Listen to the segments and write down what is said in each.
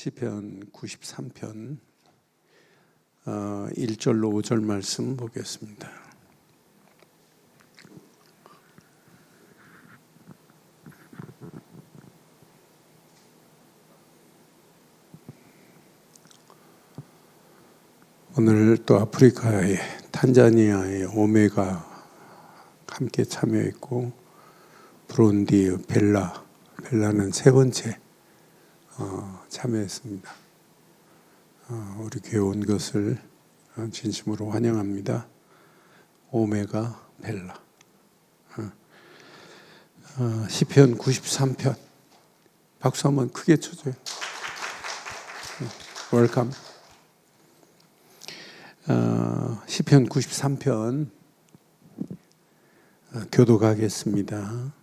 시편 93편 1절로 5절 말씀 보겠습니다. 오늘 또 아프리카의 탄자니아의 오메가 함께 참여했고, 브룬디의 벨라는 세 번째 참여했습니다. 우리 교회 온 것을 진심으로 환영합니다. 오메가 벨라. 시편 93편 박수 한번 크게 쳐줘요. 웰컴. 시편 93편 교독하겠습니다.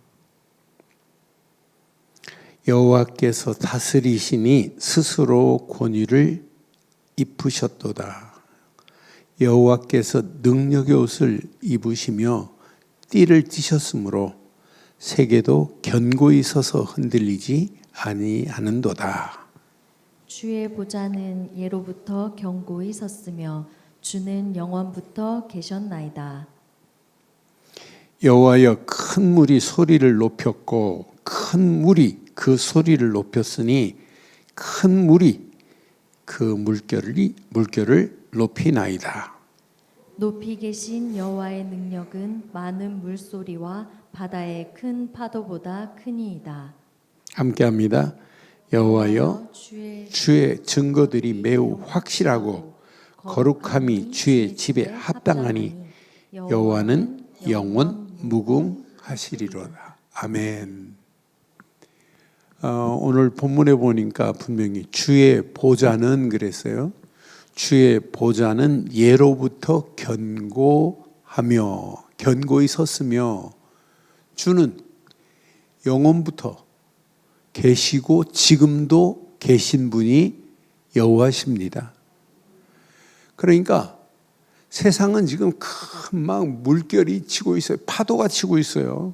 여호와께서 다스리시니 스스로 권위를 입으셨도다. 여호와께서 능력의 옷을 입으시며 띠를 띠셨으므로 세계도 견고히 서서 흔들리지 아니하는도다. 주의 보좌는 예로부터 견고히 섰으며 주는 영원부터 계셨나이다. 여호와여, 큰 물이 소리를 높였고 큰 물이 그 소리를 높였으니 큰 물이 그 물결을 높이나이다. 높이 계신 여호와의 능력은 많은 물소리와 바다의 큰 파도보다 크니이다. 함께합니다. 여호와여, 주의 증거들이 매우 확실하고 거룩함이 주의 집에 합당하니 여호와는 영원 무궁하시리로다. 아멘. 오늘 본문에 보니까 분명히 주의 보좌는 그랬어요. 주의 보좌는 예로부터 견고히 섰으며 주는 영원부터 계시고 지금도 계신 분이 여호와십니다. 그러니까 세상은 지금 큰 막 물결이 치고 있어요. 파도가 치고 있어요.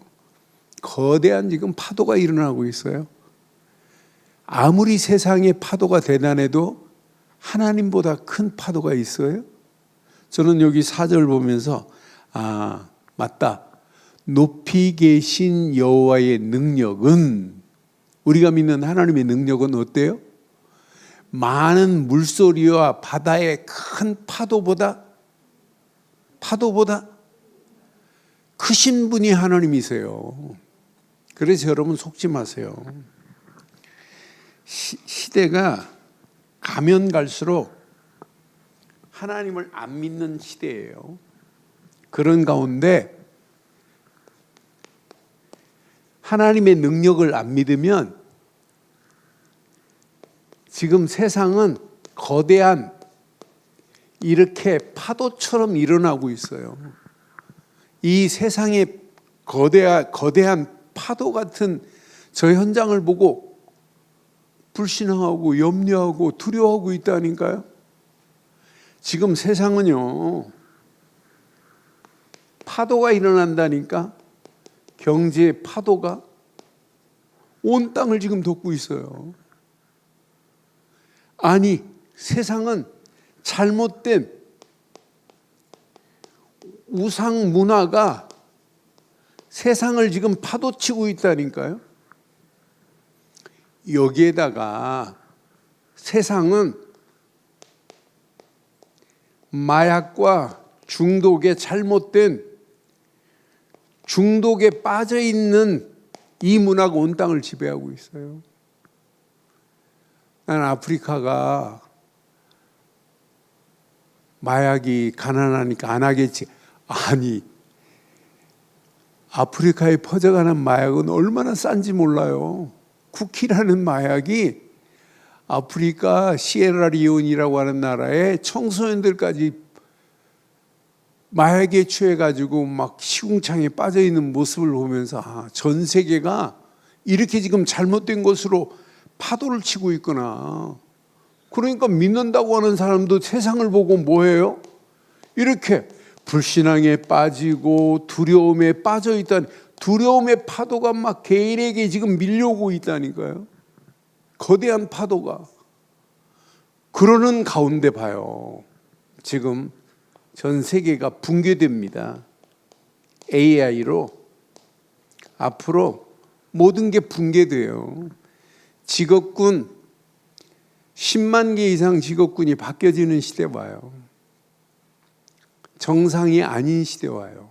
거대한 지금 파도가 일어나고 있어요. 아무리 세상의 파도가 대단해도 하나님보다 큰 파도가 있어요? 저는 여기 4절 보면서 맞다. 높이 계신 여호와의 능력은, 우리가 믿는 하나님의 능력은 어때요? 많은 물소리와 바다의 큰 파도보다 크신 분이 하나님이세요. 그래서 여러분 속지 마세요. 시대가 가면 갈수록 하나님을 안 믿는 시대예요. 그런 가운데 하나님의 능력을 안 믿으면 지금 세상은 거대한 이렇게 파도처럼 일어나고 있어요. 이 세상의 거대한 파도 같은 저 현장을 보고 불신앙하고 염려하고 두려워하고 있다니까요. 지금 세상은요, 파도가 일어난다니까. 경제의 파도가 온 땅을 지금 덮고 있어요. 아니, 세상은 잘못된 우상 문화가 세상을 지금 파도치고 있다니까요. 여기에다가 세상은 마약과 중독에 중독에 빠져 있는 이 문화가 온 땅을 지배하고 있어요. 난 아프리카가 마약이 가난하니까 안 하겠지. 아니, 아프리카에 퍼져가는 마약은 얼마나 싼지 몰라요. 쿠키라는 마약이 아프리카 시에라리온이라고 하는 나라에 청소년들까지 마약에 취해가지고 막 시궁창에 빠져있는 모습을 보면서 전 세계가 이렇게 지금 잘못된 것으로 파도를 치고 있구나. 그러니까 믿는다고 하는 사람도 세상을 보고 뭐해요? 이렇게 불신앙에 빠지고 두려움에 빠져 있다니, 두려움의 파도가 막 개인에게 지금 밀려오고 있다니까요. 거대한 파도가. 그러는 가운데 봐요. 지금 전 세계가 붕괴됩니다. AI로 앞으로 모든 게 붕괴돼요. 직업군 10만 개 이상 직업군이 바뀌어지는 시대 와요. 정상이 아닌 시대 와요.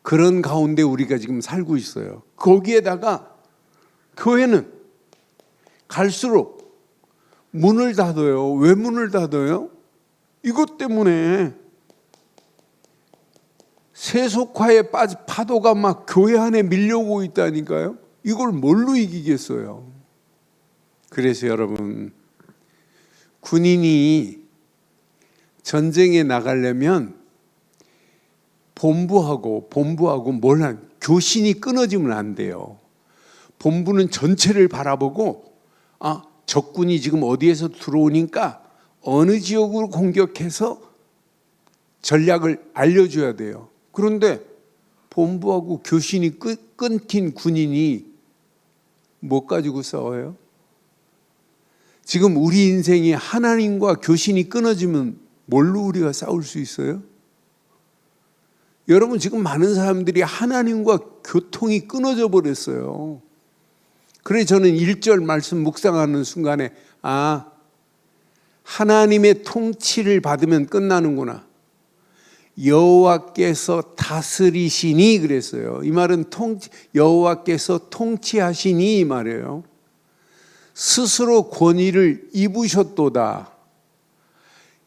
그런 가운데 우리가 지금 살고 있어요. 거기에다가 교회는 갈수록 문을 닫아요. 왜 문을 닫아요? 이것 때문에 세속화의 파도가 막 교회 안에 밀려오고 있다니까요. 이걸 뭘로 이기겠어요? 그래서 여러분, 군인이 전쟁에 나가려면 본부하고 교신이 끊어지면 안 돼요. 본부는 전체를 바라보고 적군이 지금 어디에서 들어오니까 어느 지역으로 공격해서 전략을 알려줘야 돼요. 그런데 본부하고 교신이 끊긴 군인이 뭐 가지고 싸워요? 지금 우리 인생이 하나님과 교신이 끊어지면 뭘로 우리가 싸울 수 있어요? 여러분, 지금 많은 사람들이 하나님과 교통이 끊어져 버렸어요. 그래서 저는 1절 말씀 묵상하는 순간에 하나님의 통치를 받으면 끝나는구나. 여호와께서 다스리시니 그랬어요. 이 말은 여호와께서 통치하시니 이 말이에요. 스스로 권위를 입으셨도다.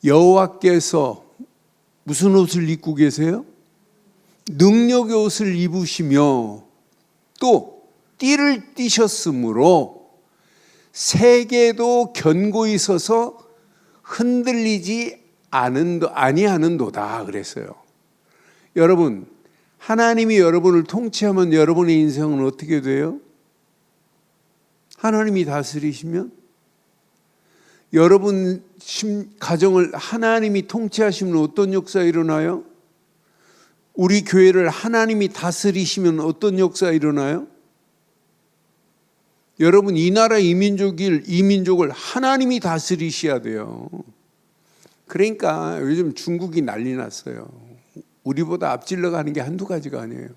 여호와께서 무슨 옷을 입고 계세요? 능력의 옷을 입으시며 또 띠를 띠셨으므로 세계도 견고히 서서 흔들리지 아니하는도다 그랬어요. 여러분, 하나님이 여러분을 통치하면 여러분의 인생은 어떻게 돼요? 하나님이 다스리시면 여러분 가정을 하나님이 통치하시면 어떤 역사가 일어나요? 우리 교회를 하나님이 다스리시면 어떤 역사가 일어나요? 여러분, 이 나라 이 민족을 하나님이 다스리셔야 돼요. 그러니까 요즘 중국이 난리 났어요. 우리보다 앞질러 가는 게 한두 가지가 아니에요.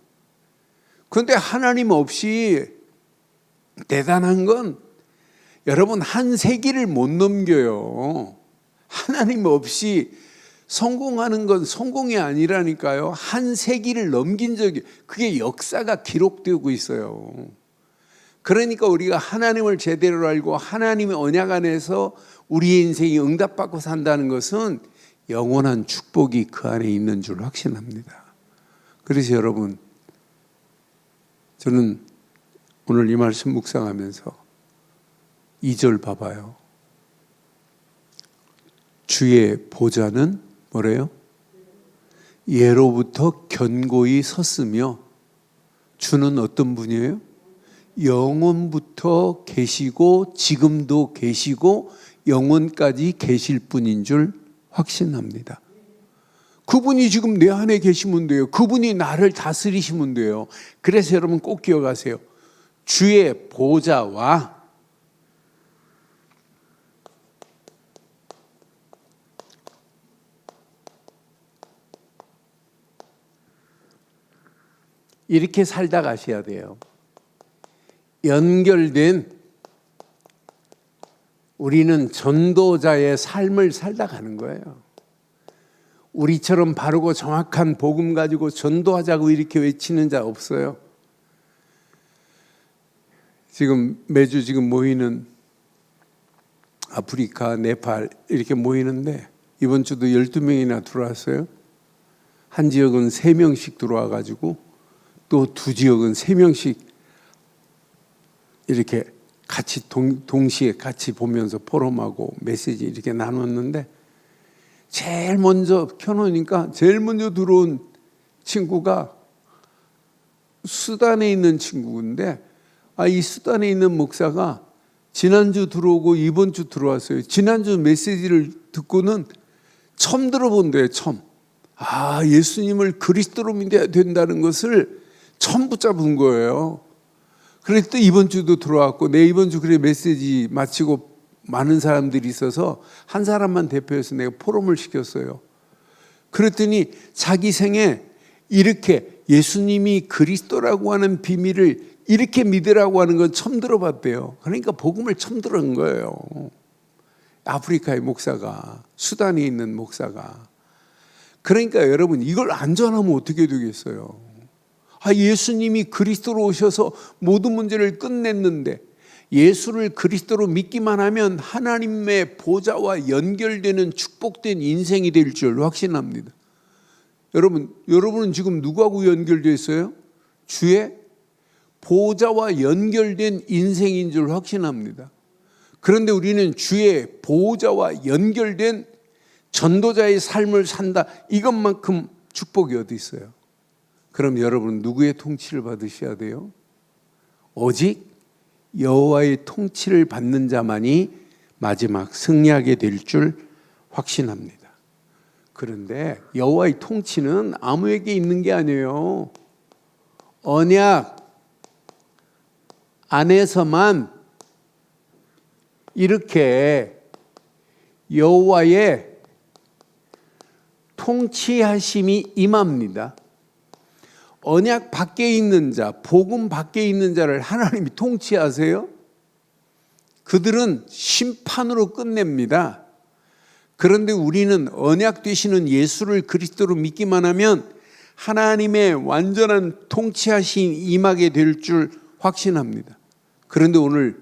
그런데 하나님 없이 대단한 건 여러분 한 세기를 못 넘겨요. 하나님 없이 성공하는 건 성공이 아니라니까요. 한 세기를 넘긴 적이, 그게 역사가 기록되고 있어요. 그러니까 우리가 하나님을 제대로 알고 하나님의 언약 안에서 우리의 인생이 응답받고 산다는 것은 영원한 축복이 그 안에 있는 줄 확신합니다. 그래서 여러분, 저는 오늘 이 말씀 묵상하면서 2절 봐봐요. 주의 보좌는 뭐래요? 예로부터 견고히 섰으며, 주는 어떤 분이에요? 영원부터 계시고 지금도 계시고 영원까지 계실 분인 줄 확신합니다. 그분이 지금 내 안에 계시면 돼요. 그분이 나를 다스리시면 돼요. 그래서 여러분 꼭 기억하세요. 주의 보좌와 이렇게 살다 가셔야 돼요. 연결된 우리는 전도자의 삶을 살다 가는 거예요. 우리처럼 바르고 정확한 복음 가지고 전도하자고 이렇게 외치는 자 없어요. 지금 매주 모이는 아프리카, 네팔 이렇게 모이는데 이번 주도 12명이나 들어왔어요. 한 지역은 3명씩 들어와 가지고 또 두 지역은 3명씩 이렇게 같이 동시에 같이 보면서 포럼하고 메시지 이렇게 나눴는데, 제일 먼저 켜놓으니까 제일 먼저 들어온 친구가 수단에 있는 친구인데, 이 수단에 있는 목사가 지난주 들어오고 이번 주 들어왔어요. 지난주 메시지를 듣고는 처음 들어본대요. 처음. 예수님을 그리스도로 믿어야 된다는 것을 처음 붙잡은 거예요. 그래서 또 이번 주도 들어왔고, 내 이번 주 그래 메시지 마치고 많은 사람들이 있어서 한 사람만 대표해서 내가 포럼을 시켰어요. 그랬더니 자기 생에 이렇게 예수님이 그리스도라고 하는 비밀을 이렇게 믿으라고 하는 건 처음 들어봤대요. 그러니까 복음을 처음 들은 거예요. 아프리카의 목사가, 수단에 있는 목사가. 그러니까 여러분, 이걸 안 전하면 어떻게 되겠어요? 예수님이 그리스도로 오셔서 모든 문제를 끝냈는데 예수를 그리스도로 믿기만 하면 하나님의 보좌와 연결되는 축복된 인생이 될 줄 확신합니다. 여러분은 지금 누구하고 연결되어 있어요? 주의 보좌와 연결된 인생인 줄 확신합니다. 그런데 우리는 주의 보좌와 연결된 전도자의 삶을 산다. 이것만큼 축복이 어디 있어요? 그럼 여러분은 누구의 통치를 받으셔야 돼요? 오직 여호와의 통치를 받는 자만이 마지막 승리하게 될 줄 확신합니다. 그런데 여호와의 통치는 아무에게 있는 게 아니에요. 언약 안에서만 이렇게 여호와의 통치하심이 임합니다. 언약 밖에 있는 자, 복음 밖에 있는 자를 하나님이 통치하세요? 그들은 심판으로 끝냅니다. 그런데 우리는 언약 되시는 예수를 그리스도로 믿기만 하면 하나님의 완전한 통치하심 임하게 될 줄 확신합니다. 그런데 오늘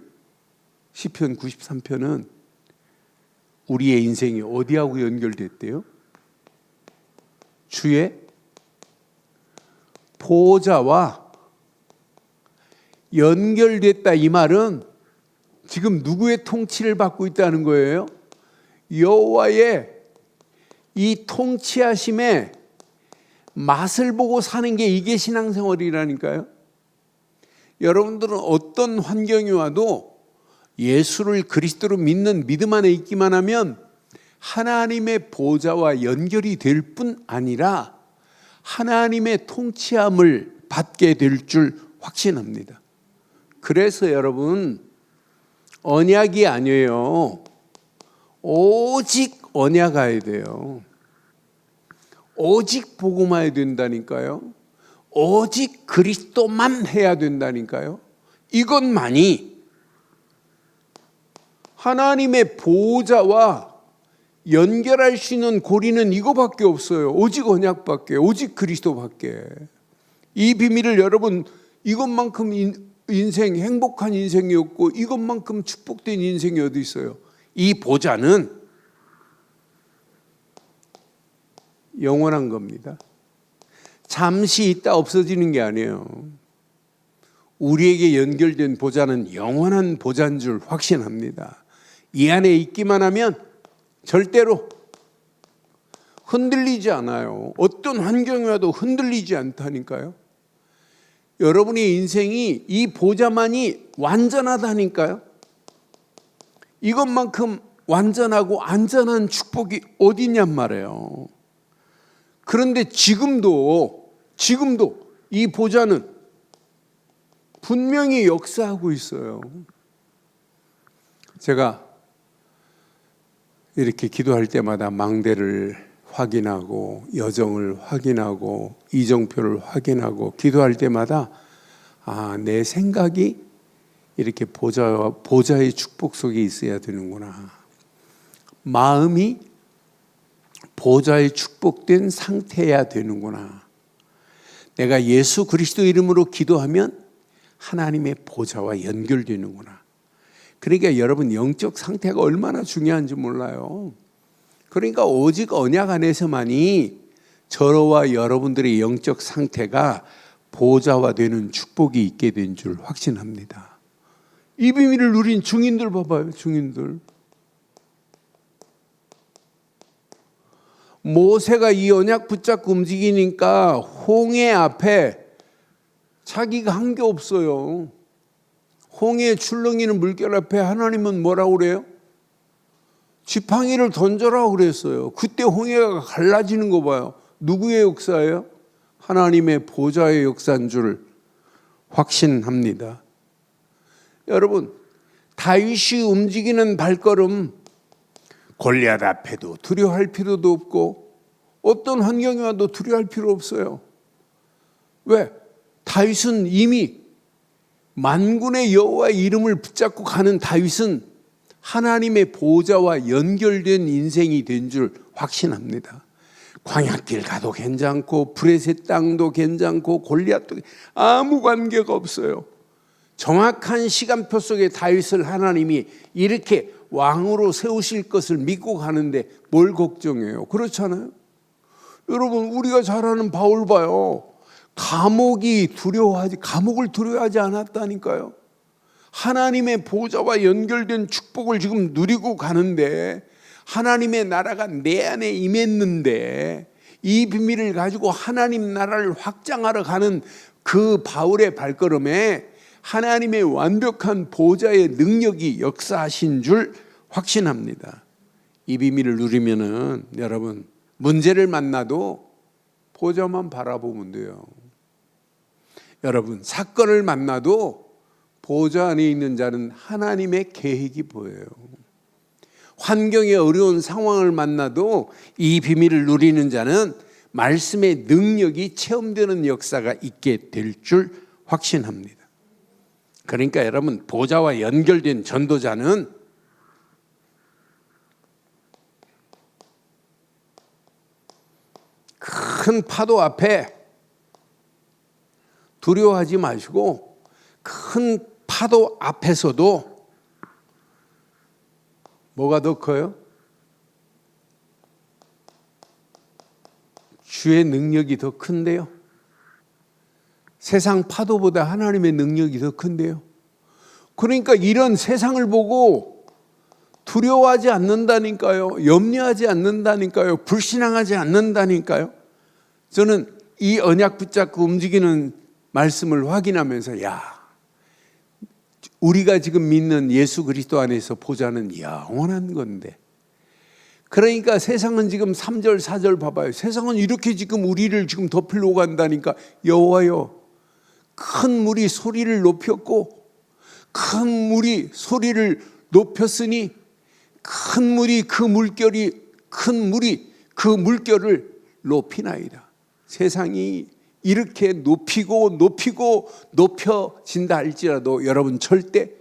시편 93편은 우리의 인생이 어디하고 연결됐대요? 주의 보좌와 연결됐다. 이 말은 지금 누구의 통치를 받고 있다는 거예요? 여호와의 이 통치하심의 맛을 보고 사는 게 이게 신앙생활이라니까요. 여러분들은 어떤 환경이 와도 예수를 그리스도로 믿는 믿음 안에 있기만 하면 하나님의 보좌와 연결이 될 뿐 아니라 하나님의 통치함을 받게 될 줄 확신합니다. 그래서 여러분, 언약이 아니에요. 오직 언약해야 돼요. 오직 복음해야 된다니까요. 오직 그리스도만 해야 된다니까요. 이것만이 하나님의 보좌와 연결할 수 있는 고리는 이거밖에 없어요. 오직 언약밖에, 오직 그리스도밖에. 이 비밀을 여러분, 이것만큼 인생, 행복한 인생이 없고 이것만큼 축복된 인생이 어디 있어요? 이 보좌는 영원한 겁니다. 잠시 있다 없어지는 게 아니에요. 우리에게 연결된 보좌는 영원한 보좌인 줄 확신합니다. 이 안에 있기만 하면 절대로 흔들리지 않아요. 어떤 환경이 와도 흔들리지 않다니까요. 여러분의 인생이 이 보좌만이 완전하다니까요. 이것만큼 완전하고 안전한 축복이 어디 있냔 말이에요. 그런데 지금도 이 보좌는 분명히 역사하고 있어요. 제가 이렇게 기도할 때마다 망대를 확인하고 여정을 확인하고 이정표를 확인하고 기도할 때마다 내 생각이 이렇게 보좌의 축복 속에 있어야 되는구나. 마음이 보좌의 축복된 상태여야 되는구나. 내가 예수 그리스도 이름으로 기도하면 하나님의 보좌와 연결되는구나. 그러니까 여러분 영적 상태가 얼마나 중요한지 몰라요. 그러니까 오직 언약 안에서만이 저와 여러분들의 영적 상태가 보좌화되는 축복이 있게 된 줄 확신합니다. 이 비밀을 누린 증인들 봐봐요. 증인들. 모세가 이 언약 붙잡고 움직이니까 홍해 앞에 자기가 한 게 없어요. 홍해에 출렁이는 물결 앞에 하나님은 뭐라고 그래요? 지팡이를 던져라 그랬어요. 그때 홍해가 갈라지는 거 봐요. 누구의 역사예요? 하나님의 보좌의 역사인 줄 확신합니다. 여러분, 다윗이 움직이는 발걸음, 골리앗 앞에도 두려워할 필요도 없고 어떤 환경이 와도 두려워할 필요 없어요. 왜? 다윗은 이미 만군의 여호와의 이름을 붙잡고 가는 다윗은 하나님의 보좌와 연결된 인생이 된 줄 확신합니다. 광야길 가도 괜찮고 브레셋 땅도 괜찮고 골리앗도 아무 관계가 없어요. 정확한 시간표 속에 다윗을 하나님이 이렇게 왕으로 세우실 것을 믿고 가는데 뭘 걱정해요? 그렇잖아요. 여러분, 우리가 잘 아는 바울 봐요. 감옥을 두려워하지 않았다니까요. 하나님의 보좌와 연결된 축복을 지금 누리고 가는데, 하나님의 나라가 내 안에 임했는데, 이 비밀을 가지고 하나님 나라를 확장하러 가는 그 바울의 발걸음에 하나님의 완벽한 보좌의 능력이 역사하신 줄 확신합니다. 이 비밀을 누리면은 여러분, 문제를 만나도 보좌만 바라보면 돼요. 여러분, 사건을 만나도 보좌 안에 있는 자는 하나님의 계획이 보여요. 환경의 어려운 상황을 만나도 이 비밀을 누리는 자는 말씀의 능력이 체험되는 역사가 있게 될 줄 확신합니다. 그러니까 여러분, 보좌와 연결된 전도자는 큰 파도 앞에 두려워하지 마시고 큰 파도 앞에서도 뭐가 더 커요? 주의 능력이 더 큰데요. 세상 파도보다 하나님의 능력이 더 큰데요. 그러니까 이런 세상을 보고 두려워하지 않는다니까요. 염려하지 않는다니까요. 불신앙하지 않는다니까요. 저는 이 언약 붙잡고 움직이는 말씀을 확인하면서 우리가 지금 믿는 예수 그리스도 안에서 보좌는 영원한 건데, 그러니까 세상은 지금 3절 4절 봐봐요. 세상은 이렇게 지금 우리를 지금 덮으려고 간다니까. 여호와여, 큰 물이 소리를 높였고 큰 물이 소리를 높였으니 큰 물이 그 물결을 높이나이다. 세상이 이렇게 높이고 높여진다 할지라도 여러분 절대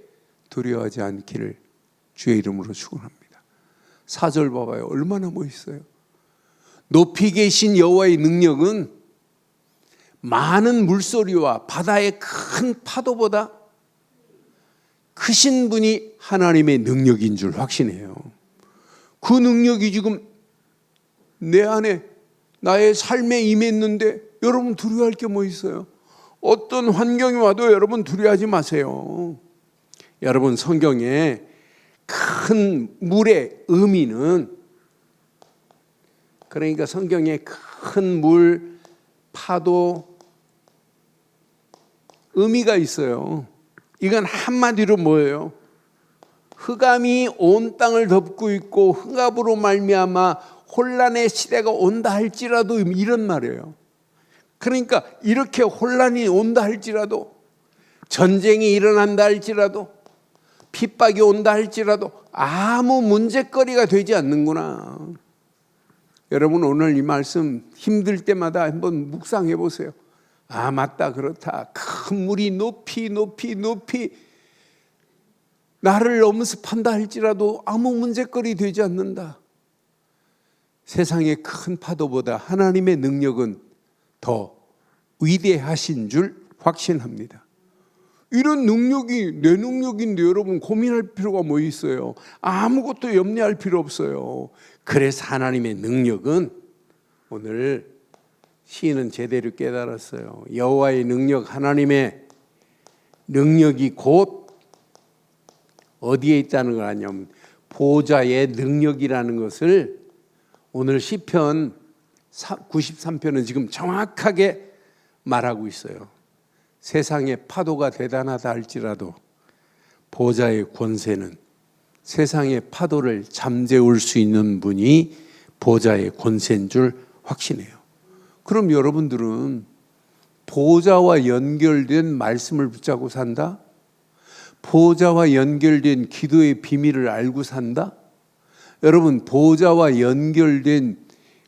두려워하지 않기를 주의 이름으로 축원합니다. 4절 봐봐요. 얼마나 멋있어요. 높이 계신 여호와의 능력은 많은 물소리와 바다의 큰 파도보다 크신 분이 하나님의 능력인 줄 확신해요. 그 능력이 지금 내 안에 나의 삶에 임했는데 여러분 두려워할 게 뭐 있어요? 어떤 환경이 와도 여러분 두려워하지 마세요. 여러분, 성경에 큰 물의 의미는, 그러니까 성경에 큰 물, 파도 의미가 있어요. 이건 한마디로 뭐예요? 흑암이 온 땅을 덮고 있고 흑암으로 말미암아 혼란의 시대가 온다 할지라도, 이런 말이에요. 그러니까 이렇게 혼란이 온다 할지라도, 전쟁이 일어난다 할지라도, 핍박이 온다 할지라도 아무 문제거리가 되지 않는구나. 여러분, 오늘 이 말씀 힘들 때마다 한번 묵상해 보세요. 맞다, 그렇다. 큰 물이 높이 나를 엄습한다 할지라도 아무 문제거리 되지 않는다. 세상의 큰 파도보다 하나님의 능력은 더 위대하신 줄 확신합니다. 이런 능력이 내 능력인데 여러분 고민할 필요가 뭐 있어요? 아무것도 염려할 필요 없어요. 그래서 하나님의 능력은, 오늘 시인은 제대로 깨달았어요. 여호와의 능력, 하나님의 능력이 곧 어디에 있다는 걸 아냐면 보좌의 능력이라는 것을 오늘 시편 93편은 지금 정확하게 말하고 있어요. 세상의 파도가 대단하다 할지라도 보좌의 권세는, 세상의 파도를 잠재울 수 있는 분이 보좌의 권세인 줄 확신해요. 그럼 여러분들은 보좌와 연결된 말씀을 붙잡고 산다? 보좌와 연결된 기도의 비밀을 알고 산다? 여러분, 보좌와 연결된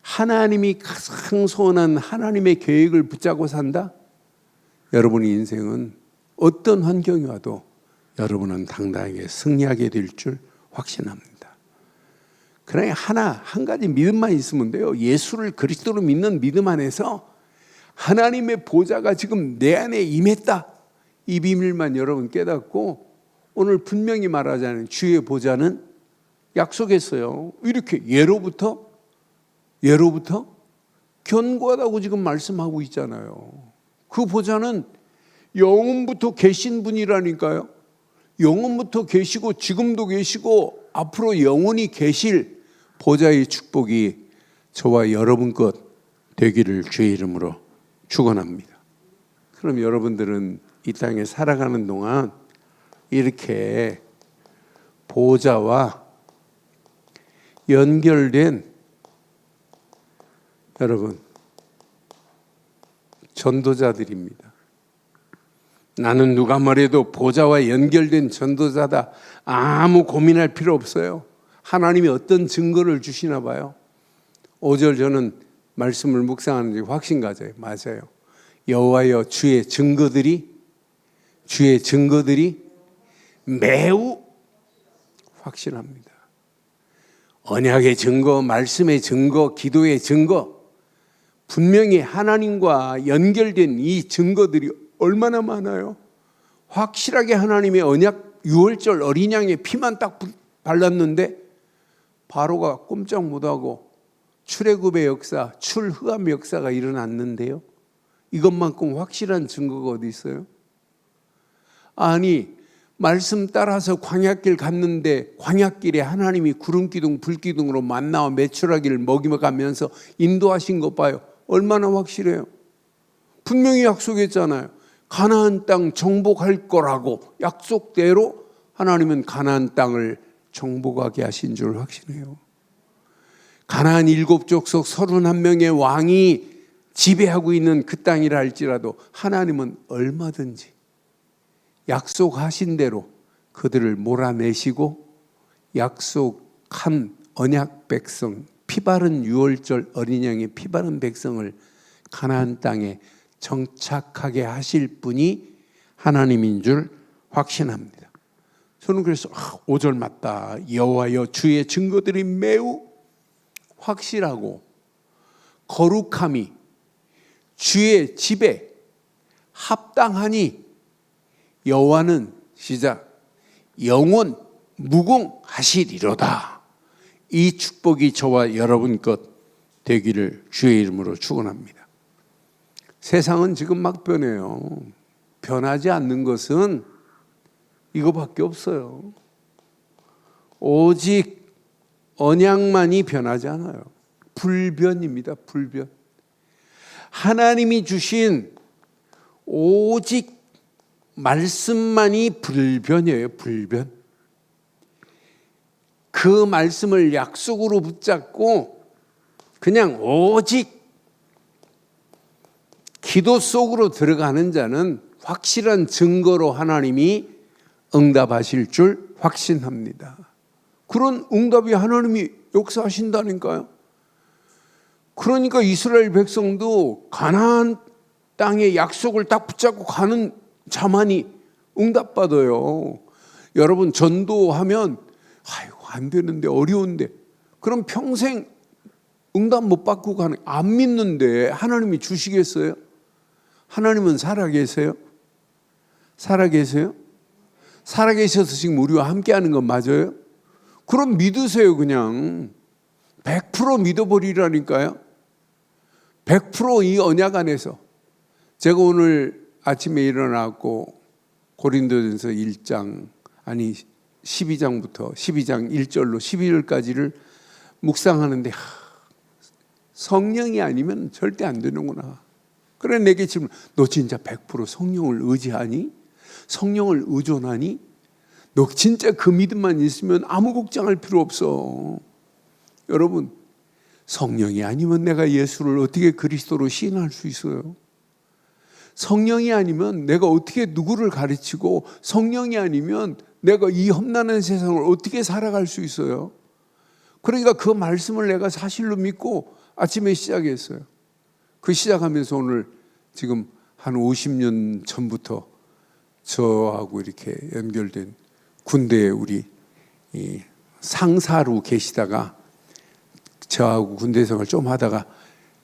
하나님이 가장 소원한 하나님의 계획을 붙잡고 산다? 여러분의 인생은 어떤 환경이 와도 여러분은 당당하게 승리하게 될 줄 확신합니다. 그러니 한 가지 믿음만 있으면 돼요. 예수를 그리스도로 믿는 믿음 안에서 하나님의 보좌가 지금 내 안에 임했다. 이 비밀만 여러분 깨닫고 오늘 분명히 말하자면 주의 보좌는 약속했어요. 이렇게 예로부터 견고하다고 지금 말씀하고 있잖아요. 그 보좌는 영원부터 계신 분이라니까요. 영원부터 계시고 지금도 계시고 앞으로 영원히 계실 보좌의 축복이 저와 여러분 것 되기를 주의 이름으로 축원합니다. 그럼 여러분들은 이 땅에 살아가는 동안 이렇게 보좌와 연결된 여러분 전도자들입니다. 나는 누가 뭐래도 보좌와 연결된 전도자다. 아무 고민할 필요 없어요. 하나님이 어떤 증거를 주시나 봐요. 5절 저는 말씀을 묵상하는지 확신 가져요. 맞아요. 여호와여 주의 증거들이 매우 확실합니다. 언약의 증거, 말씀의 증거, 기도의 증거, 분명히 하나님과 연결된 이 증거들이 얼마나 많아요. 확실하게 하나님의 언약 유월절 어린 양의 피만 딱 발랐는데 바로가 꼼짝 못하고 출애굽의 역사, 출흑암의 역사가 일어났는데요. 이것만큼 확실한 증거가 어디 있어요? 아니 말씀 따라서 광야길 갔는데 광야길에 하나님이 구름기둥 불기둥으로 만나와 메추라기를 먹이면서 인도하신 것 봐요. 얼마나 확실해요. 분명히 약속했잖아요. 가나안 땅 정복할 거라고 약속대로 하나님은 가나안 땅을 정복하게 하신 줄 확신해요. 가나안 7족속 31명의 왕이 지배하고 있는 그 땅이라 할지라도 하나님은 얼마든지 약속하신 대로 그들을 몰아내시고 약속한 언약 백성, 피바른 유월절 어린 양의 피바른 백성을 가나안 땅에 정착하게 하실 분이 하나님인 줄 확신합니다. 저는 그래서 5절 맞다. 여호와여 주의 증거들이 매우 확실하고 거룩함이 주의 집에 합당하니 여호와는 시작 영원 무궁하시리로다. 이 축복이 저와 여러분 것 되기를 주의 이름으로 축원합니다. 세상은 지금 막 변해요. 변하지 않는 것은 이거밖에 없어요. 오직 언약만이 변하지 않아요. 불변입니다. 불변. 하나님이 주신 오직 말씀만이 불변이에요. 불변. 그 말씀을 약속으로 붙잡고 그냥 오직 기도 속으로 들어가는 자는 확실한 증거로 하나님이 응답하실 줄 확신합니다. 그런 응답이 하나님이 역사하신다니까요. 그러니까 이스라엘 백성도 가나안 땅의 약속을 딱 붙잡고 가는 자만이 응답받아요. 여러분 전도하면 아이고 안 되는데 어려운데 그럼 평생 응답 못 받고 가는 안 믿는데 하나님이 주시겠어요? 하나님은 살아계세요? 살아계세요? 살아계셔서 지금 우리와 함께하는 건 맞아요? 그럼 믿으세요. 그냥 100% 믿어버리라니까요. 100% 이 언약 안에서 제가 오늘 아침에 일어나고 고린도전서 1장 아니 12장부터 12장 1절로 12절까지를 묵상하는데 성령이 아니면 절대 안 되는구나. 그래 내게 질문, 너 진짜 100% 성령을 의지하니? 성령을 의존하니? 너 진짜 그 믿음만 있으면 아무 걱정할 필요 없어. 여러분 성령이 아니면 내가 예수를 어떻게 그리스도로 시인할 수 있어요? 성령이 아니면 내가 어떻게 누구를 가르치고, 성령이 아니면 내가 이 험난한 세상을 어떻게 살아갈 수 있어요? 그러니까 그 말씀을 내가 사실로 믿고 아침에 시작했어요. 그 시작하면서 오늘 지금 한 50년 전부터 저하고 이렇게 연결된 군대에 우리 이 상사로 계시다가 저하고 군대 생활 좀 하다가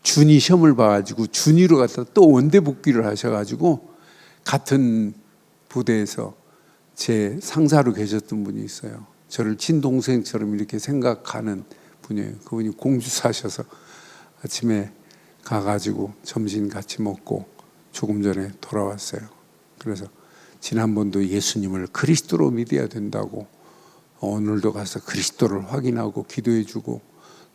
준이 시험을 봐가지고 준이로 갔다 또 원대 복귀를 하셔가지고 같은 부대에서 제 상사로 계셨던 분이 있어요. 저를 친동생처럼 이렇게 생각하는 분이에요. 그분이 공주 사셔서 아침에 가가지고 점심 같이 먹고 조금 전에 돌아왔어요. 그래서 지난번도 예수님을 그리스도로 믿어야 된다고, 오늘도 가서 그리스도를 확인하고 기도해주고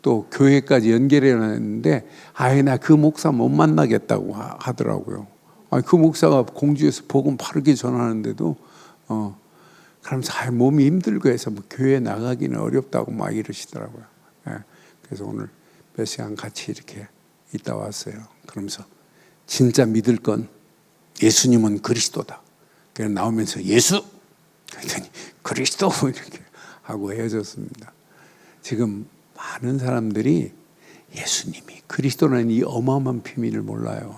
또 교회까지 연결해놨는데 아예 나 그 목사 못 만나겠다고 하더라고요. 그 목사가 공주에서 복음 바르게 전하는데도 그러면서 몸이 힘들고 해서 뭐 교회 나가기는 어렵다고 막 이러시더라고요. 그래서 오늘 몇 시간 같이 이렇게 있다 왔어요. 그러면서 진짜 믿을 건 예수님은 그리스도다. 그래서 나오면서 예수! 그랬더니 그리스도! 이렇게 하고 헤어졌습니다. 지금 많은 사람들이 예수님이 그리스도라는 이 어마어마한 비밀을 몰라요.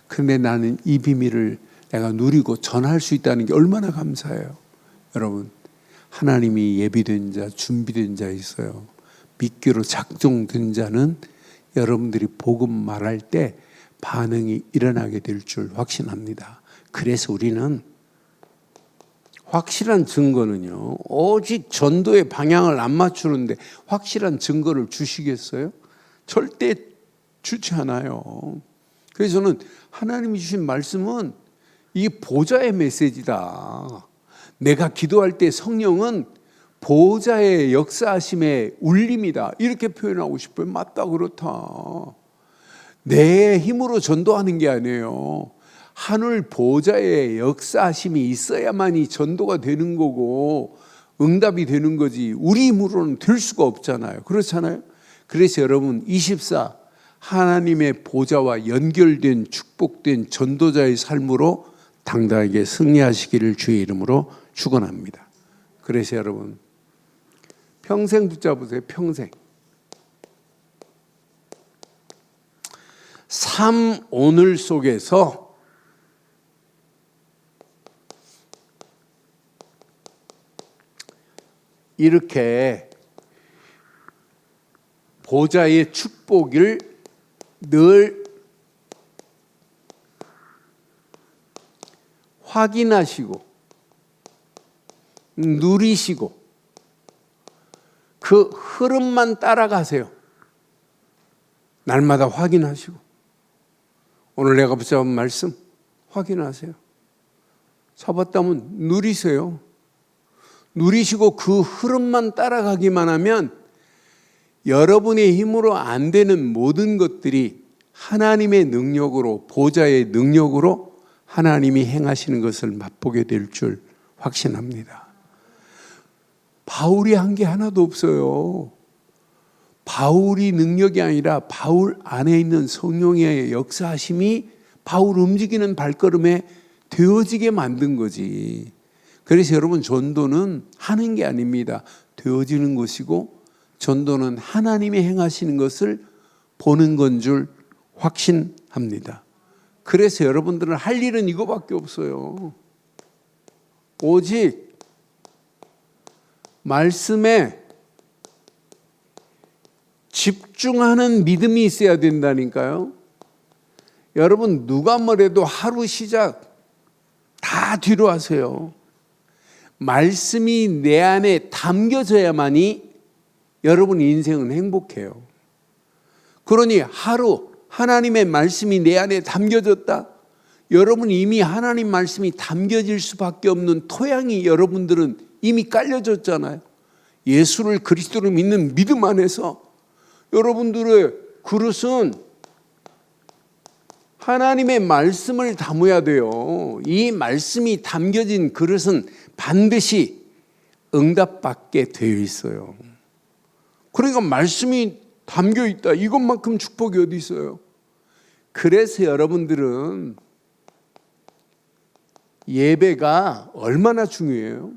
그런데 나는 이 비밀을 내가 누리고 전할 수 있다는 게 얼마나 감사해요. 여러분, 하나님이 예비된 자, 준비된 자 있어요. 믿기로 작정된 자는 여러분들이 복음 말할 때 반응이 일어나게 될 줄 확신합니다. 그래서 우리는 확실한 증거는요, 오직 전도의 방향을 안 맞추는데 확실한 증거를 주시겠어요? 절대 주지 않아요. 그래서 저는 하나님이 주신 말씀은 이 보좌의 메시지다. 내가 기도할 때 성령은 보좌의 역사하심의 울림이다. 이렇게 표현하고 싶어요. 맞다, 그렇다. 내 힘으로 전도하는 게 아니에요. 하늘 보좌의 역사하심이 있어야만이 전도가 되는 거고 응답이 되는 거지, 우리 힘으로는 될 수가 없잖아요. 그렇잖아요. 그래서 여러분 24 하나님의 보좌와 연결된 축복된 전도자의 삶으로 당당하게 승리하시기를 주의 이름으로 축원합니다. 그래서 여러분 평생 붙잡으세요. 평생. 삶 오늘 속에서 이렇게 보좌의 축복을 늘 확인하시고 누리시고 그 흐름만 따라가세요. 날마다 확인하시고 오늘 내가 붙잡은 말씀 확인하세요. 잡았다면 누리세요. 누리시고 그 흐름만 따라가기만 하면 여러분의 힘으로 안 되는 모든 것들이 하나님의 능력으로, 보좌의 능력으로 하나님이 행하시는 것을 맛보게 될 줄 확신합니다. 바울이 한 게 하나도 없어요. 바울이 능력이 아니라 바울 안에 있는 성령의 역사하심이 바울 움직이는 발걸음에 되어지게 만든 거지. 그래서 여러분 전도는 하는 게 아닙니다. 되어지는 것이고 전도는 하나님이 행하시는 것을 보는 건 줄 확신합니다. 그래서 여러분들은 할 일은 이거밖에 없어요. 오직 말씀에 집중하는 믿음이 있어야 된다니까요. 여러분 누가 뭐래도 하루 시작 다 뒤로 하세요. 말씀이 내 안에 담겨져야만이 여러분 인생은 행복해요. 그러니 하루 하나님의 말씀이 내 안에 담겨졌다. 여러분 이미 하나님 말씀이 담겨질 수밖에 없는 토양이 여러분들은 이미 깔려졌잖아요. 예수를 그리스도를 믿는 믿음 안에서 여러분들의 그릇은 하나님의 말씀을 담아야 돼요. 이 말씀이 담겨진 그릇은 반드시 응답받게 되어 있어요. 그러니까 말씀이 담겨 있다. 이것만큼 축복이 어디 있어요? 그래서 여러분들은 예배가 얼마나 중요해요.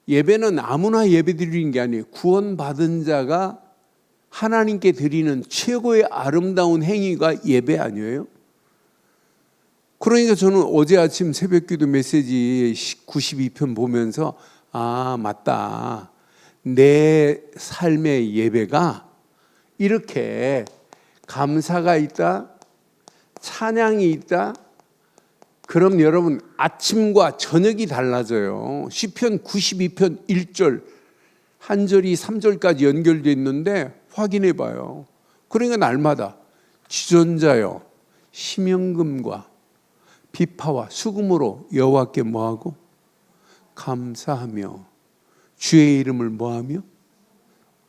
예배는 아무나 예배 드리는 게 아니에요. 구원받은 자가 하나님께 드리는 최고의 아름다운 행위가 예배 아니에요? 그러니까 저는 어제 아침 새벽기도 메시지 92편 보면서 맞다. 내 삶의 예배가 이렇게 감사가 있다, 찬양이 있다. 그럼 여러분 아침과 저녁이 달라져요. 시편 92편 1절 한 절이 3절까지 연결되어 있는데 확인해 봐요. 그러니까 날마다 지존자여 심연금과 비파와 수금으로 여호와께 뭐하고 감사하며 주의 이름을 뭐하며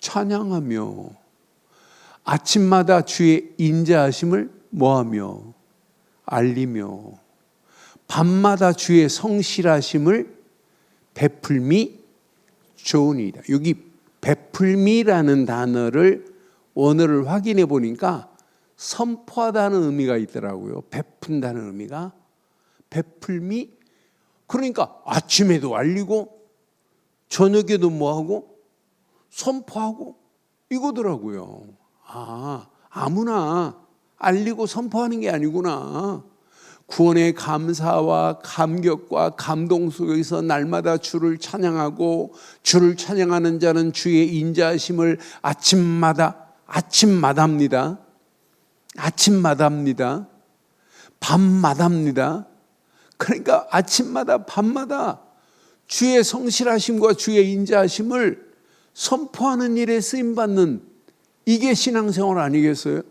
찬양하며 아침마다 주의 인자하심을 뭐하며 알리며 밤마다 주의 성실하심을 베풀미 좋으니이다. 여기 베풀미라는 단어를 원어를 확인해 보니까 선포하다는 의미가 있더라고요. 베푼다는 의미가. 베풀미. 그러니까 아침에도 알리고 저녁에도 뭐하고 선포하고 이거더라고요. 아무나 알리고 선포하는 게 아니구나. 구원의 감사와 감격과 감동 속에서 날마다 주를 찬양하고 주를 찬양하는 자는 주의 인자하심을 아침마다입니다. 밤마다입니다. 그러니까 아침마다 밤마다 주의 성실하심과 주의 인자하심을 선포하는 일에 쓰임받는 이게 신앙생활 아니겠어요?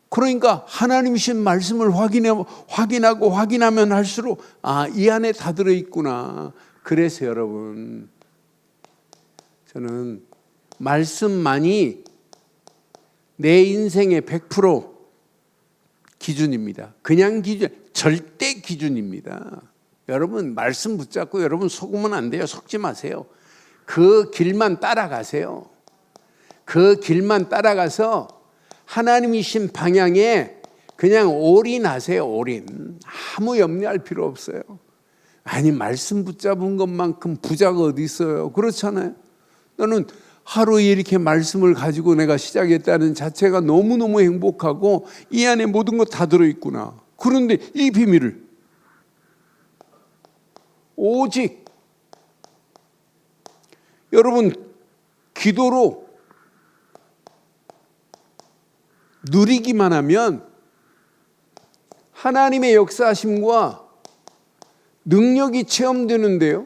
그러니까 하나님이신 말씀을 확인하면 할수록 이 안에 다 들어있구나. 그래서 여러분 저는 말씀만이 내 인생의 100% 기준입니다. 그냥 기준, 절대 기준입니다. 여러분 말씀 붙잡고 여러분 속으면 안 돼요. 속지 마세요. 그 길만 따라가세요. 그 길만 따라가서 하나님이신 방향에 그냥 올인하세요. 올인. 아무 염려할 필요 없어요. 아니 말씀 붙잡은 것만큼 부자가 어디 있어요. 그렇잖아요. 나는 하루에 이렇게 말씀을 가지고 내가 시작했다는 자체가 너무너무 행복하고 이 안에 모든 것 다 들어있구나. 그런데 이 비밀을 오직 여러분 기도로 누리기만 하면 하나님의 역사하심과 능력이 체험되는데요.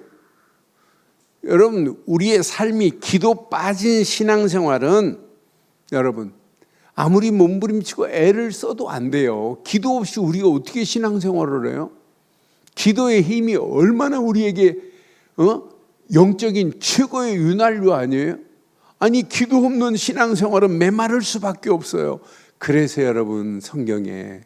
여러분 우리의 삶이 기도 빠진 신앙생활은 여러분 아무리 몸부림치고 애를 써도 안 돼요. 기도 없이 우리가 어떻게 신앙생활을 해요? 기도의 힘이 얼마나 우리에게 영적인 최고의 윤활유 아니에요? 아니 기도 없는 신앙생활은 메마를 수밖에 없어요. 그래서 여러분 성경에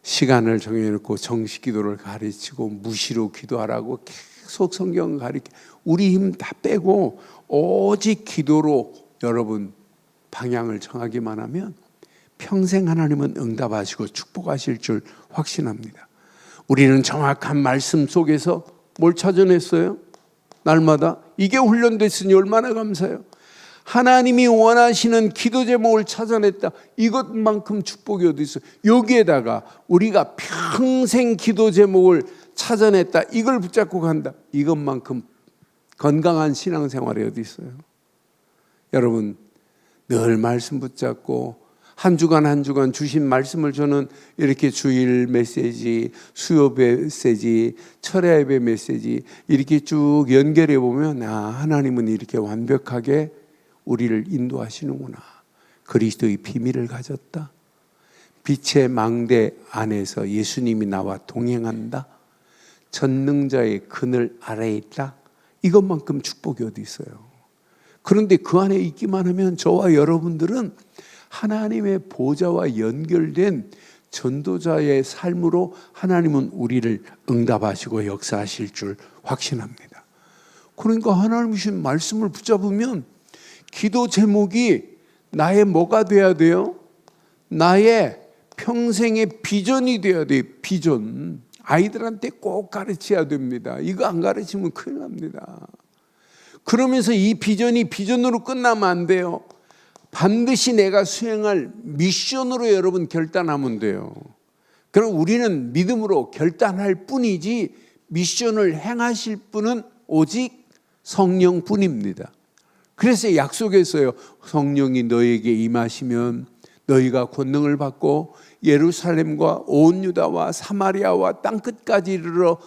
시간을 정해놓고 정식 기도를 가르치고 무시로 기도하라고 계속 성경을 가르쳐. 우리 힘 다 빼고 오직 기도로 여러분 방향을 정하기만 하면 평생 하나님은 응답하시고 축복하실 줄 확신합니다. 우리는 정확한 말씀 속에서 뭘 찾아냈어요? 날마다 이게 훈련됐으니 얼마나 감사해요. 하나님이 원하시는 기도 제목을 찾아냈다. 이것만큼 축복이 어디 있어요? 여기에다가 우리가 평생 기도 제목을 찾아냈다. 이걸 붙잡고 간다. 이것만큼 건강한 신앙생활이 어디 있어요? 여러분 늘 말씀 붙잡고 한 주간 주신 말씀을 저는 이렇게 주일 메시지, 수요 메시지, 철야 예배 메시지 이렇게 쭉 연결해 보면 하나님은 이렇게 완벽하게 우리를 인도하시는구나. 그리스도의 비밀을 가졌다. 빛의 망대 안에서 예수님이 나와 동행한다. 전능자의 그늘 아래에 있다. 이것만큼 축복이 어디 있어요? 그런데 그 안에 있기만 하면 저와 여러분들은 하나님의 보좌와 연결된 전도자의 삶으로 하나님은 우리를 응답하시고 역사하실 줄 확신합니다. 그러니까 하나님이신 말씀을 붙잡으면 기도 제목이 나의 뭐가 돼야 돼요? 나의 평생의 비전이 돼야 돼요. 비전. 아이들한테 꼭 가르쳐야 됩니다. 이거 안 가르치면 큰일 납니다. 그러면서 이 비전이 비전으로 끝나면 안 돼요. 반드시 내가 수행할 미션으로 여러분 결단하면 돼요. 그럼 우리는 믿음으로 결단할 뿐이지 미션을 행하실 분은 오직 성령뿐입니다. 그래서 약속했어요. 성령이 너에게 임하시면 너희가 권능을 받고 예루살렘과 온 유다와 사마리아와 땅끝까지 이르러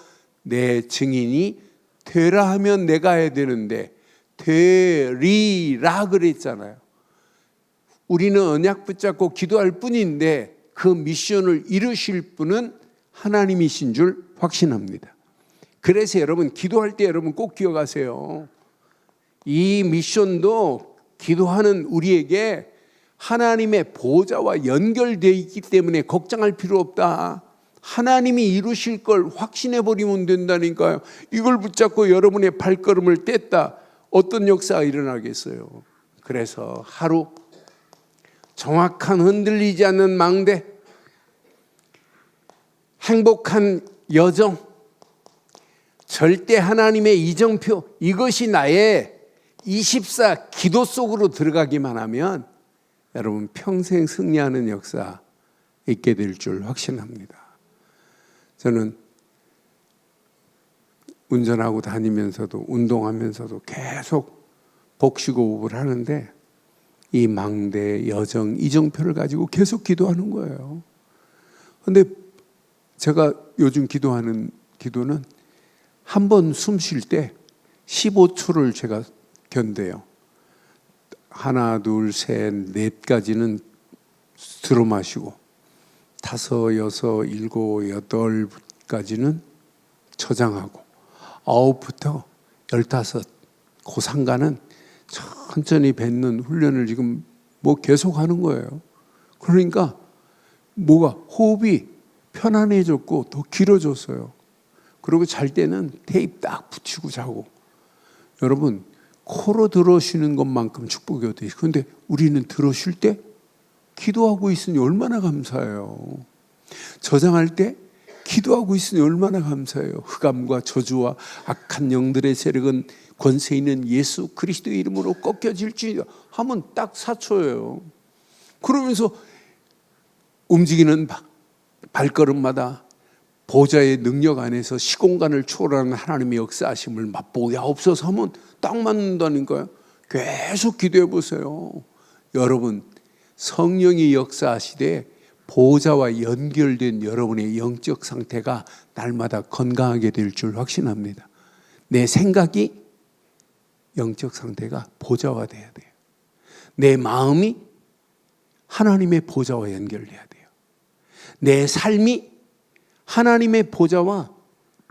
내 증인이 되라 하면 내가 해야 되는데 되리라 그랬잖아요. 우리는 언약 붙잡고 기도할 뿐인데 그 미션을 이루실 분은 하나님이신 줄 확신합니다. 그래서 여러분 기도할 때 여러분 꼭 기억하세요. 이 미션도 기도하는 우리에게 하나님의 보좌와 연결되어 있기 때문에 걱정할 필요 없다. 하나님이 이루실 걸 확신해 버리면 된다니까요. 이걸 붙잡고 여러분의 발걸음을 뗐다. 어떤 역사가 일어나겠어요. 그래서 하루 정확한 흔들리지 않는 망대, 행복한 여정, 절대 하나님의 이정표, 이것이 나의 24 기도 속으로 들어가기만 하면 여러분 평생 승리하는 역사 있게 될 줄 확신합니다. 저는 운전하고 다니면서도 운동하면서도 계속 복식호흡을 하는데 이 망대, 여정, 이정표를 가지고 계속 기도하는 거예요. 그런데 제가 요즘 기도하는 기도는 한 번 숨 쉴 때 15초를 제가 견뎌요. 하나, 둘, 셋, 넷까지는 들어 마시고 다섯, 여섯, 일곱, 여덟까지는 저장하고 9부터 15, 그 상가는 천천히 뱉는 훈련을 지금 뭐 계속 하는 거예요. 그러니까 뭐가 호흡이 편안해졌고 더 길어졌어요. 그리고 잘 때는 테이프 딱 붙이고 자고. 여러분 코로 들어쉬는 것만큼 축복이 어디 있어요. 그런데 우리는 들어쉴 때 기도하고 있으니 얼마나 감사해요. 저장할 때 기도하고 있으니 얼마나 감사해요. 흑암과 저주와 악한 영들의 세력은 권세 있는 예수 그리스도의 이름으로 꺾여질지 하면 딱 4초예요. 그러면서 움직이는 발걸음마다 보좌의 능력 안에서 시공간을 초월하는 하나님의 역사하심을 맛보게 하옵소서 하면 딱 맞는다니까요. 계속 기도해 보세요. 여러분 성령이 역사하시되 보좌와 연결된 여러분의 영적 상태가 날마다 건강하게 될 줄 확신합니다. 내 생각이 영적 상태가 보좌화돼야 돼요. 내 마음이 하나님의 보좌와 연결돼야 돼요. 내 삶이 하나님의 보좌와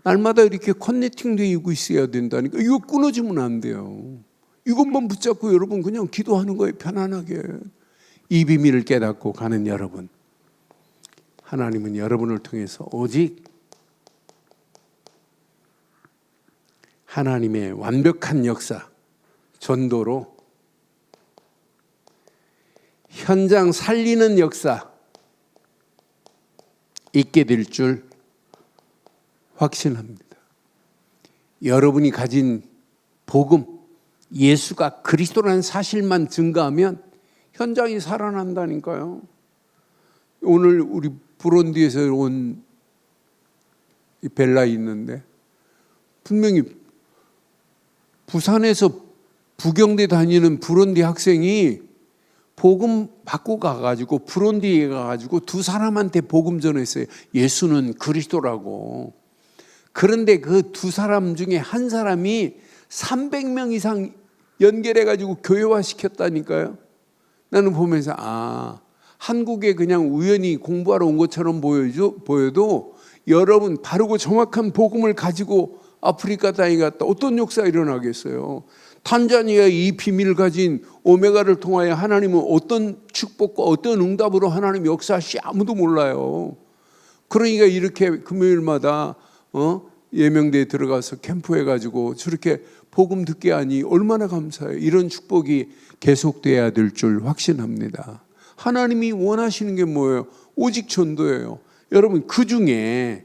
날마다 이렇게 커넥팅되고 있어야 된다니까. 이거 끊어지면 안 돼요. 이것만 붙잡고 여러분 그냥 기도하는 거예요. 편안하게. 이 비밀을 깨닫고 가는 여러분, 하나님은 여러분을 통해서 오직 하나님의 완벽한 역사, 전도로 현장 살리는 역사 있게 될 줄 확신합니다. 여러분이 가진 복음, 예수가 그리스도라는 사실만 증거하면 현장이 살아난다니까요. 오늘 우리 부룬디에서 온 벨라 있는데 분명히 부산에서 부경대 다니는 부룬디 학생이 복음 받고 가가지고 부룬디에 가가지고 두 사람한테 복음 전했어요. 예수는 그리스도라고. 그런데 그 두 사람 중에 한 사람이 300명 이상 연결해가지고 교회화 시켰다니까요. 나는 보면서 한국에 그냥 우연히 공부하러 온 것처럼 보여도 여러분 바르고 정확한 복음을 가지고 아프리카 땅에 갔다 어떤 역사가 일어나겠어요. 탄자니아 이 비밀을 가진 오메가를 통하여 하나님은 어떤 축복과 어떤 응답으로 하나님 역사하시 아무도 몰라요. 그러니까 이렇게 금요일마다 예명대에 들어가서 캠프해가지고 저렇게 복음 듣게 하니 얼마나 감사해요. 이런 축복이 계속돼야 될 줄 확신합니다. 하나님이 원하시는 게 뭐예요? 오직 전도예요. 여러분 그 중에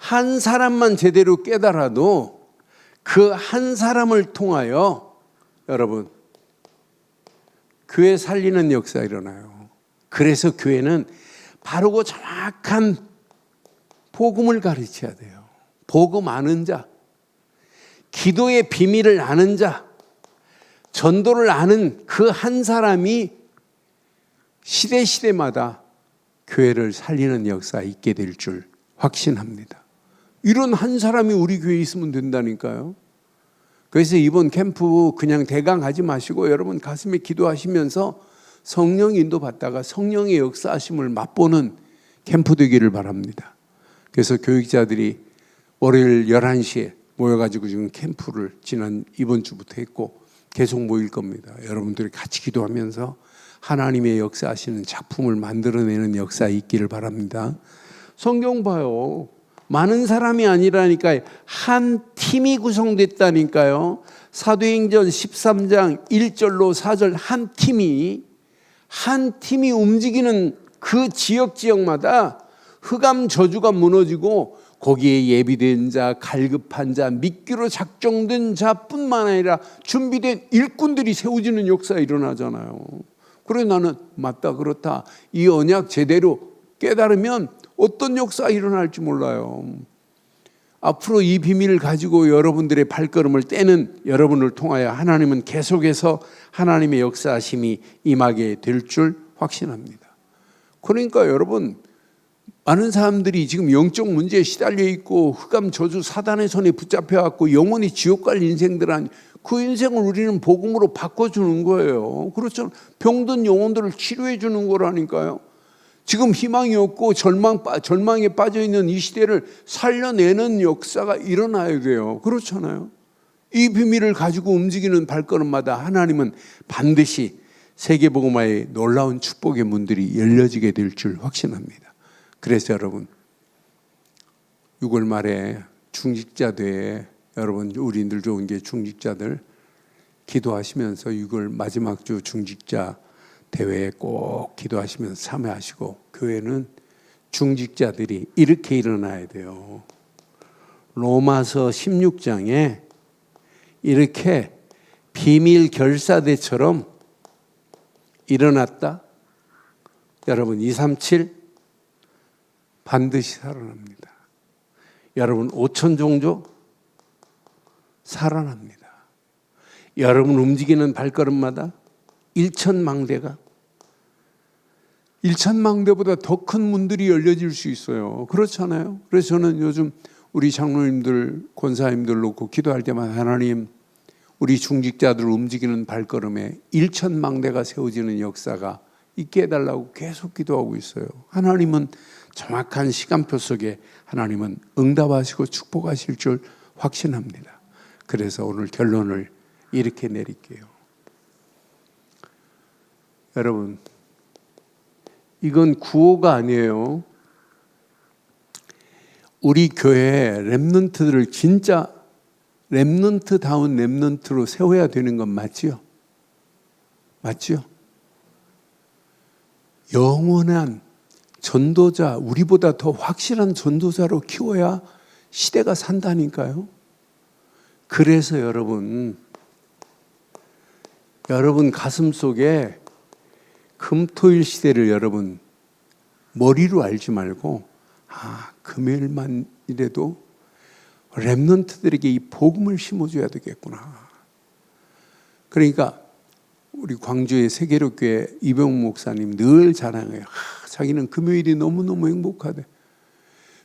한 사람만 제대로 깨달아도 그 한 사람을 통하여 여러분 교회 살리는 역사 일어나요. 그래서 교회는 바르고 정확한 복음을 가르쳐야 돼요. 복음 아는 자, 기도의 비밀을 아는 자, 전도를 아는 그 한 사람이 시대마다 교회를 살리는 역사 있게 될 줄 확신합니다. 이런 한 사람이 우리 교회에 있으면 된다니까요. 그래서 이번 캠프 그냥 대강 하지 마시고 여러분 가슴에 기도하시면서 성령 인도 받다가 성령의 역사하심을 맛보는 캠프 되기를 바랍니다. 그래서 교육자들이 월요일 11시에 모여가지고 지금 캠프를 이번 주부터 했고 계속 모일 겁니다. 여러분들이 같이 기도하면서 하나님의 역사하시는 작품을 만들어내는 역사 있기를 바랍니다. 성경 봐요. 많은 사람이 아니라니까요. 한 팀이 구성됐다니까요. 사도행전 13장 1절로 4절 한 팀이 움직이는 그 지역마다 흑암 저주가 무너지고 거기에 예비된 자, 갈급한 자, 믿기로 작정된 자뿐만 아니라 준비된 일꾼들이 세워지는 역사 일어나잖아요. 그래 나는 맞다 그렇다. 이 언약 제대로 깨달으면 어떤 역사 일어날지 몰라요. 앞으로 이 비밀을 가지고 여러분들의 발걸음을 떼는 여러분을 통하여 하나님은 계속해서 하나님의 역사하심이 임하게 될 줄 확신합니다. 그러니까 여러분 많은 사람들이 지금 영적 문제에 시달려 있고 흑암 저주 사단의 손에 붙잡혀 갖고 영원히 지옥 갈 인생들은 그 인생을 우리는 복음으로 바꿔주는 거예요. 그렇죠. 병든 영혼들을 치료해 주는 거라니까요. 지금 희망이 없고 절망에 빠져 있는 이 시대를 살려내는 역사가 일어나야 돼요. 그렇잖아요. 이 비밀을 가지고 움직이는 발걸음마다 하나님은 반드시 세계복음화의 놀라운 축복의 문들이 열려지게 될 줄 확신합니다. 그래서 여러분 6월 말에 중직자대회 여러분 우리들 좋은 게 중직자들 기도하시면서 6월 마지막 주 중직자 대회에 꼭 기도하시면서 참여하시고 교회는 중직자들이 이렇게 일어나야 돼요. 로마서 16장에 이렇게 비밀 결사대처럼 일어났다. 여러분 237 반드시 살아납니다. 여러분 5천 종족 살아납니다. 여러분 움직이는 발걸음마다 1천망대가 1천망대보다 더 큰 문들이 열려질 수 있어요. 그렇잖아요. 그래서 저는 요즘 우리 장로님들 권사님들 놓고 기도할 때마다 하나님 우리 중직자들 움직이는 발걸음에 1천망대가 세워지는 역사가 있게 해달라고 계속 기도하고 있어요. 하나님은 정확한 시간표 속에 하나님은 응답하시고 축복하실 줄 확신합니다. 그래서 오늘 결론을 이렇게 내릴게요. 여러분 이건 구호가 아니에요. 우리 교회 렘넌트들을 진짜 렘넌트다운 렘넌트로 세워야 되는 건 맞지요? 맞지요? 영원한 전도자, 우리보다 더 확실한 전도자로 키워야 시대가 산다니까요. 그래서 여러분 가슴 속에 금토일 시대를 여러분 머리로 알지 말고 금요일만 이래도 렘넌트들에게 이 복음을 심어줘야 되겠구나. 그러니까 우리 광주의 세계로교회 이병욱 목사님 늘 자랑해요. 자기는 금요일이 너무너무 행복하대.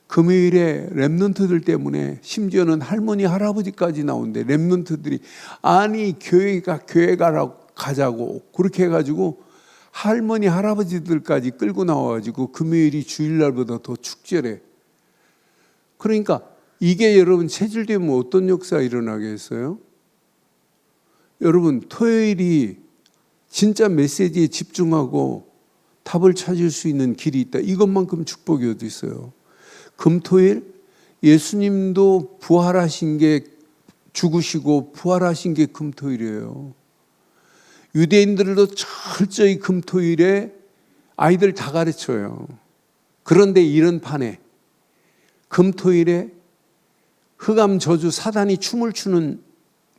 금요일에 렘넌트들 때문에 심지어는 할머니 할아버지까지 나온대. 렘넌트들이 아니 교회 가자고 그렇게 해가지고 할머니 할아버지들까지 끌고 나와가지고 금요일이 주일날보다 더 축제래. 그러니까 이게 여러분 체질되면 어떤 역사 일어나겠어요? 여러분 토요일이 진짜 메시지에 집중하고 답을 찾을 수 있는 길이 있다. 이것만큼 축복이 어디 있어요? 금토일 예수님도 부활하신 게 죽으시고 부활하신 게 금토일이에요. 유대인들도 철저히 금토일에 아이들 다 가르쳐요. 그런데 이런 판에 금토일에 흑암 저주 사단이 춤을 추는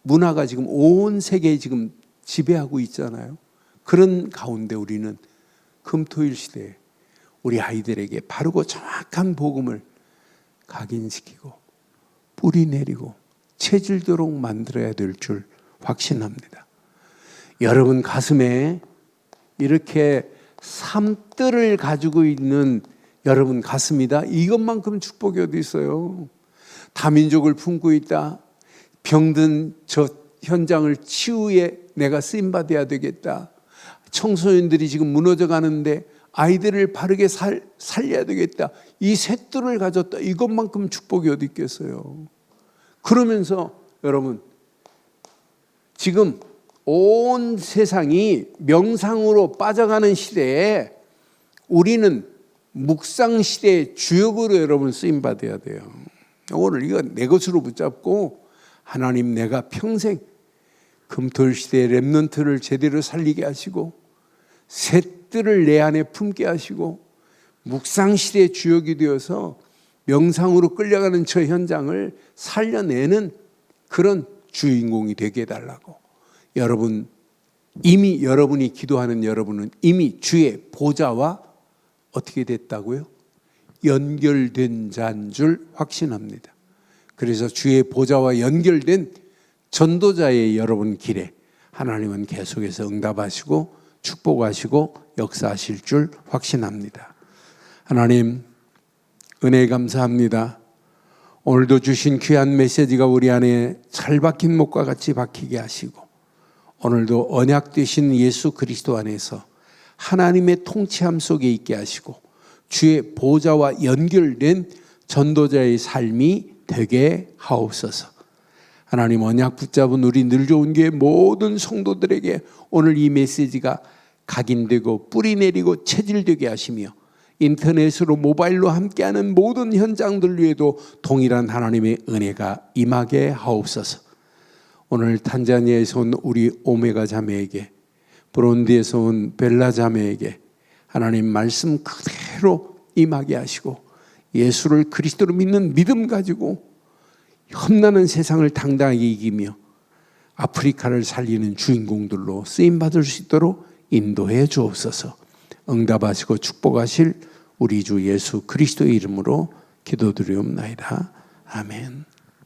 문화가 지금 온 세계에 지금 지배하고 있잖아요. 그런 가운데 우리는 금토일 시대에 우리 아이들에게 바르고 정확한 복음을 각인시키고 뿌리 내리고 체질도록 만들어야 될 줄 확신합니다. 여러분 가슴에 이렇게 삶들을 가지고 있는 여러분 가슴이다. 이것만큼 축복이 어디 있어요? 다민족을 품고 있다. 병든 저 현장을 치유에 내가 쓰임받아야 되겠다. 청소년들이 지금 무너져 가는데 아이들을 바르게 살려야 되겠다. 이 셋들을 가졌다. 이것만큼 축복이 어디 있겠어요? 그러면서 여러분 지금 온 세상이 명상으로 빠져가는 시대에 우리는 묵상 시대의 주역으로 여러분 쓰임받아야 돼요. 오늘 이거 내 것으로 붙잡고 하나님 내가 평생 금토일 시대의 렘넌트를 제대로 살리게 하시고 셋들을 내 안에 품게 하시고 묵상 시대의 주역이 되어서 명상으로 끌려가는 저 현장을 살려내는 그런 주인공이 되게 해달라고. 여러분 이미 여러분이 기도하는 여러분은 이미 주의 보좌와 어떻게 됐다고요? 연결된 자인 줄 확신합니다. 그래서 주의 보좌와 연결된 전도자의 여러분 길에 하나님은 계속해서 응답하시고 축복하시고 역사하실 줄 확신합니다. 하나님 은혜 감사합니다. 오늘도 주신 귀한 메시지가 우리 안에 잘 박힌 목과 같이 박히게 하시고 오늘도 언약 되신 예수 그리스도 안에서 하나님의 통치함 속에 있게 하시고 주의 보좌와 연결된 전도자의 삶이 되게 하옵소서. 하나님 언약 붙잡은 우리 늘 좋은 교회 모든 성도들에게 오늘 이 메시지가 각인되고 뿌리 내리고 체질되게 하시며 인터넷으로 모바일로 함께하는 모든 현장들 위에도 동일한 하나님의 은혜가 임하게 하옵소서. 오늘 탄자니아에서 온 우리 오메가 자매에게 브론디에서 온 벨라 자매에게 하나님 말씀 그대로 임하게 하시고 예수를 그리스도로 믿는 믿음 가지고 험난한 세상을 당당하게 이기며 아프리카를 살리는 주인공들로 쓰임받을 수 있도록 인도해 주옵소서. 응답하시고 축복하실 우리 주 예수 그리스도의 이름으로 기도드리옵나이다. 아멘.